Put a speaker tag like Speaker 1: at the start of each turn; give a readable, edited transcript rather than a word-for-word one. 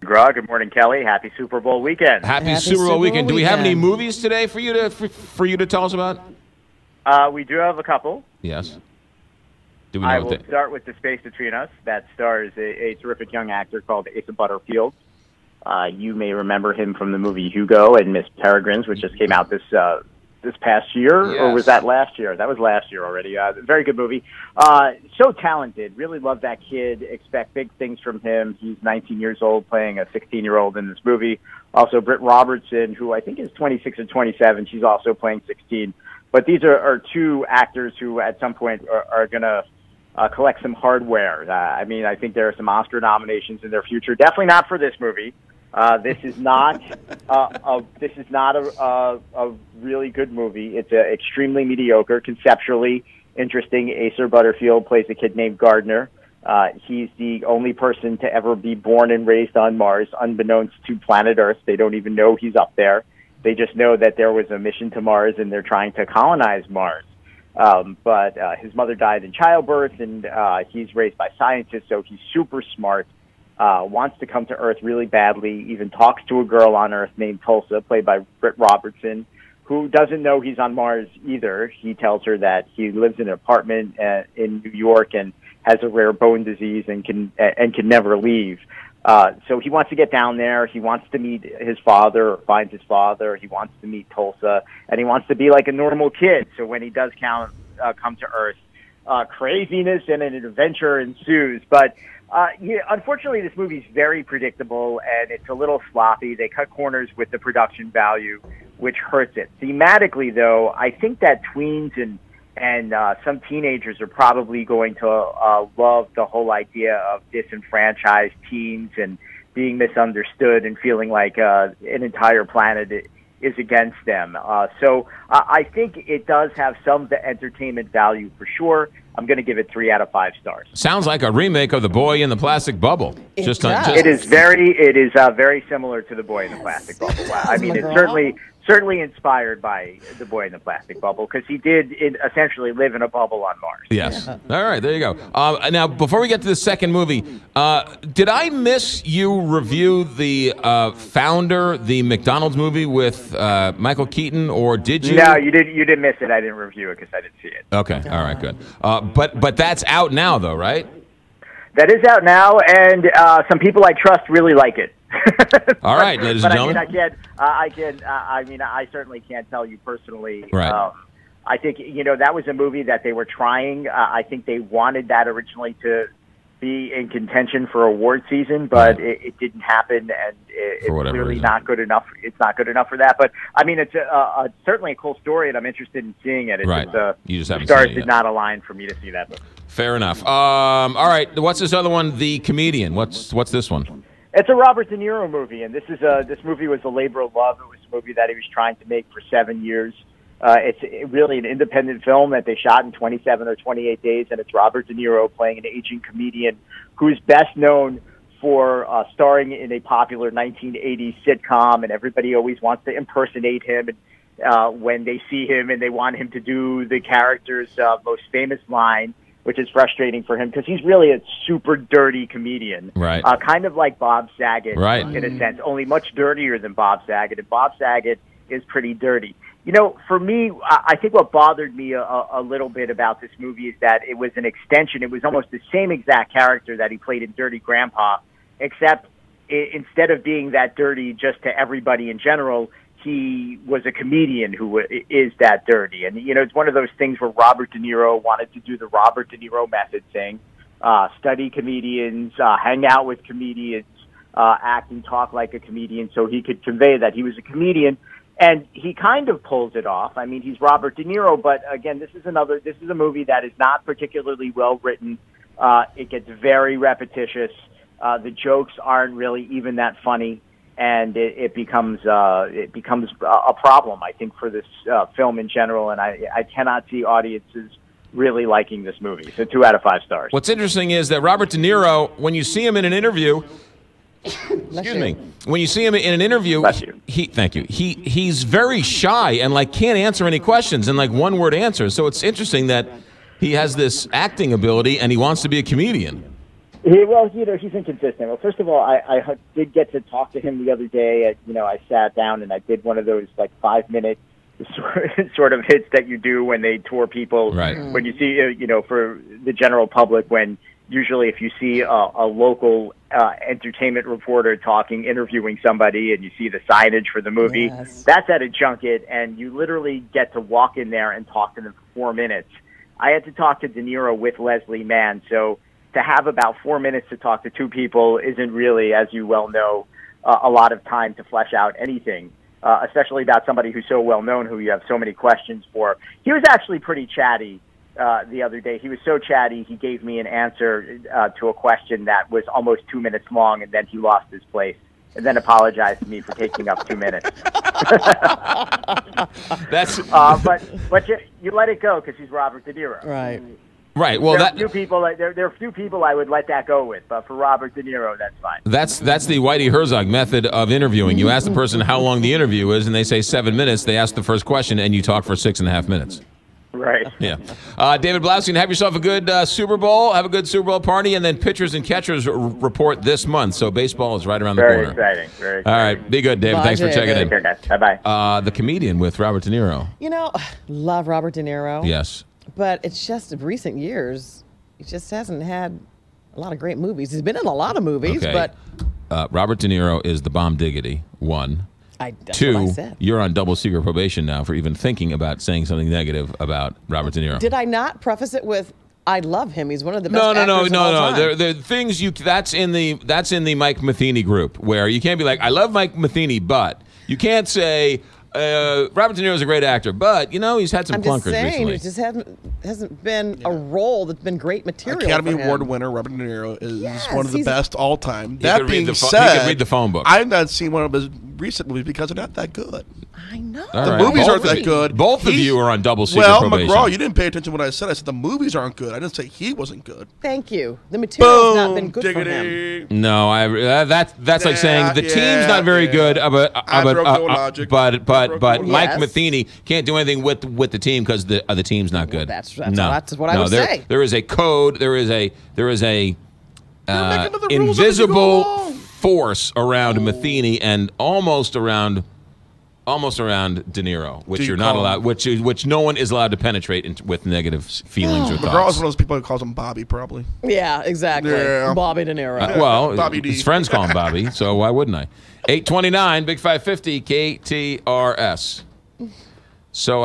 Speaker 1: McGraw, good morning, Kelly. Happy Super Bowl weekend.
Speaker 2: Happy Super Bowl weekend. Do we have any movies today for you to tell us about?
Speaker 1: We do have a couple.
Speaker 2: Yes. Do we know
Speaker 1: I will start with The Space Between Us. That stars a terrific young actor called Asa Butterfield. You may remember him from the movie Hugo and Miss Peregrines, which just came out this past year,
Speaker 2: yes.
Speaker 1: Or was that last year? That was last year already. Very good movie. So talented. Really love that kid. Expect big things from him. He's 19 years old, playing a 16-year-old in this movie. Also, Britt Robertson, who I think is 26 or 27. She's also playing 16. But these are two actors who at some point are going to collect some hardware. I mean, I think there are some Oscar nominations in their future. Definitely not for this movie. This is not a really good movie. It's extremely mediocre, conceptually interesting. Asa Butterfield plays a kid named Gardner. He's the only person to ever be born and raised on Mars, unbeknownst to planet Earth. They don't even know he's up there. They just know that there was a mission to Mars and they're trying to colonize Mars. But his mother died in childbirth, and he's raised by scientists, so he's super smart. Wants to come to Earth really badly, even talks to a girl on Earth named Tulsa, played by Britt Robertson, who doesn't know he's on Mars either. He tells her that he lives in an apartment in New York and has a rare bone disease and can never leave. So he wants to get down there. He wants to meet his father, or finds his father. He wants to meet Tulsa, and he wants to be like a normal kid. So when he does come to Earth, craziness and an adventure ensues. But unfortunately, this movie's very predictable, and it's a little sloppy. They cut corners with the production value, which hurts it. Thematically, though, I think that tweens and some teenagers are probably going to love the whole idea of disenfranchised teens and being misunderstood and feeling like an entire planet is against them. So I think it does have some entertainment value for sure. I'm going to give it 3 out of 5 stars.
Speaker 2: Sounds like a remake of The Boy in the Plastic Bubble.
Speaker 1: It is very similar to The Boy in the Plastic Bubble. I mean, it's certainly inspired by The Boy in the Plastic Bubble, because he did essentially live in a bubble on Mars.
Speaker 2: Yes. All right, there you go. Now, before we get to the second movie, did I miss you review the Founder, the McDonald's movie with Michael Keaton, or did you?
Speaker 1: No, you didn't miss it. I didn't review it because I didn't see it.
Speaker 2: Okay, all right, good. But that's out now, though, right?
Speaker 1: That is out now, and some people I trust really like it.
Speaker 2: All right, ladies and gentlemen.
Speaker 1: I certainly can't tell you personally.
Speaker 2: Right.
Speaker 1: I think, that was a movie that they were trying. I think they wanted that originally to be in contention for award season, but it didn't happen, and it's clearly not good enough. It's not good enough for that. But, I mean, it's certainly a cool story, and I'm interested in seeing it. It's
Speaker 2: right. You just haven't
Speaker 1: the stars
Speaker 2: seen it
Speaker 1: did not align for me to see that movie.
Speaker 2: Fair enough. All right, what's this other one, The Comedian? What's this one?
Speaker 1: It's a Robert De Niro movie, and this movie was a labor of love. It was a movie that he was trying to make for 7 years. It's really an independent film that they shot in 27 or 28 days, and it's Robert De Niro playing an aging comedian who's best known for starring in a popular 1980s sitcom, and everybody always wants to impersonate him. And when they see him and they want him to do the character's most famous line, which is frustrating for him because he's really a super dirty comedian.
Speaker 2: Right.
Speaker 1: Kind of like Bob Saget,
Speaker 2: right,
Speaker 1: in a sense, only much dirtier than Bob Saget. And Bob Saget is pretty dirty. For me, I think what bothered me a little bit about this movie is that it was an extension. It was almost the same exact character that he played in Dirty Grandpa, except instead of being that dirty just to everybody in general, he was a comedian who is that dirty. And, it's one of those things where Robert De Niro wanted to do the Robert De Niro method thing, study comedians, hang out with comedians, act and talk like a comedian so he could convey that he was a comedian. And he kind of pulls it off. I mean, he's Robert De Niro, but again, this is a movie that is not particularly well written. It gets very repetitious. The jokes aren't really even that funny. And it becomes a problem, I think, for this film in general. And I cannot see audiences really liking this movie. So 2 out of 5 stars.
Speaker 2: What's interesting is that Robert De Niro, when you see him in an interview, when you see him in an interview, he's very shy and can't answer any questions and one-word answers. So it's interesting that he has this acting ability and he wants to be a comedian.
Speaker 1: Well, he's inconsistent. Well, first of all, I did get to talk to him the other day. I sat down and I did one of those 5-minute sort of hits that you do when they tour people.
Speaker 2: Right.
Speaker 1: When you see, for the general public, when usually if you see a local entertainment reporter interviewing somebody, and you see the signage for the movie,
Speaker 3: Yes.
Speaker 1: That's at a junket, and you literally get to walk in there and talk to them for 4 minutes. I had to talk to De Niro with Leslie Mann, so to have about 4 minutes to talk to two people isn't really, as you well know, a lot of time to flesh out anything, especially about somebody who's so well known, who you have so many questions for. He was actually pretty chatty the other day. He was so chatty, he gave me an answer to a question that was almost 2 minutes long, and then he lost his place, and then apologized to me for taking up 2 minutes.
Speaker 2: That's
Speaker 1: but you let it go because he's Robert De Niro.
Speaker 3: Right.
Speaker 2: right. Well,
Speaker 1: There are a few people I would let that go with, but for Robert De Niro, that's fine.
Speaker 2: that's the Whitey Herzog method of interviewing. You ask the person how long the interview is, and they say 7 minutes. They ask the first question, and you talk for 6.5 minutes.
Speaker 1: Right.
Speaker 2: Yeah. David Blaustein, have yourself a good Super Bowl. Have a good Super Bowl party, and then pitchers and catchers report this month. So baseball is right around the
Speaker 1: Very
Speaker 2: corner.
Speaker 1: exciting. Very exciting.
Speaker 2: All right. Be good, David.
Speaker 3: Bye,
Speaker 2: Thanks for
Speaker 3: David.
Speaker 2: checking
Speaker 1: Take care,
Speaker 2: in.
Speaker 1: guys. Bye-bye.
Speaker 2: The comedian with Robert De Niro.
Speaker 3: Love Robert De Niro.
Speaker 2: Yes.
Speaker 3: But it's just in recent years, he just hasn't had a lot of great movies. He's been in a lot of movies,
Speaker 2: Okay.
Speaker 3: but
Speaker 2: Robert De Niro is the bomb diggity, one.
Speaker 3: that's
Speaker 2: Two,
Speaker 3: what I said.
Speaker 2: you're on double secret probation now for even thinking about saying something negative about Robert De Niro.
Speaker 3: Did I not preface it with, I love him. He's one of the best
Speaker 2: No.
Speaker 3: actors of all time.
Speaker 2: The things that's in the Mike Matheny group, where you can't be like, I love Mike Matheny, but you can't say Robert De Niro is a great actor, but he's had some
Speaker 3: I'm just
Speaker 2: clunkers
Speaker 3: saying,
Speaker 2: recently.
Speaker 3: it just hasn't been a role that's been great material.
Speaker 4: Academy
Speaker 3: for him.
Speaker 4: Award winner Robert De Niro is
Speaker 3: Yes,
Speaker 4: one of the
Speaker 3: he's-
Speaker 4: best all time.
Speaker 2: He
Speaker 4: That
Speaker 2: could read
Speaker 4: being
Speaker 2: the he
Speaker 4: said,
Speaker 2: could read the phone book.
Speaker 4: I've not seen one of his recent movies because they're not that good.
Speaker 3: I know.
Speaker 2: All
Speaker 4: The
Speaker 2: right.
Speaker 4: movies
Speaker 2: Both
Speaker 4: aren't
Speaker 2: of
Speaker 4: that
Speaker 2: you-
Speaker 4: good.
Speaker 2: Both of you are on double secret
Speaker 4: Well,
Speaker 2: probation.
Speaker 4: McGraw, you didn't pay attention to what I said. I said the movies aren't good. I didn't say he wasn't good.
Speaker 3: Thank you. The material's not been
Speaker 4: Boom,
Speaker 3: good for him.
Speaker 4: diggity.
Speaker 2: No, that's like saying the team's
Speaker 4: yeah,
Speaker 2: not very
Speaker 4: yeah.
Speaker 2: good,
Speaker 4: I broke no logic.
Speaker 2: but
Speaker 4: no
Speaker 2: Mike
Speaker 3: Yes.
Speaker 2: Matheny can't do anything with the team because the team's not good.
Speaker 3: That's
Speaker 2: no,
Speaker 3: what I would say.
Speaker 2: There is a code. There is a
Speaker 4: making up the rules as you go
Speaker 2: invisible
Speaker 4: along.
Speaker 2: force around Matheny and almost around De Niro, which
Speaker 4: Do you
Speaker 2: you're not
Speaker 4: call
Speaker 2: allowed,
Speaker 4: him-
Speaker 2: which no one is allowed to penetrate with negative feelings or
Speaker 4: McGraw is
Speaker 2: thoughts.
Speaker 4: one of those people who calls him Bobby, probably.
Speaker 3: Yeah, exactly.
Speaker 4: Yeah.
Speaker 3: Bobby De Niro.
Speaker 2: Well,
Speaker 4: Bobby D.
Speaker 2: his friends call him Bobby, so why wouldn't I? 829, Big 550, KTRS. So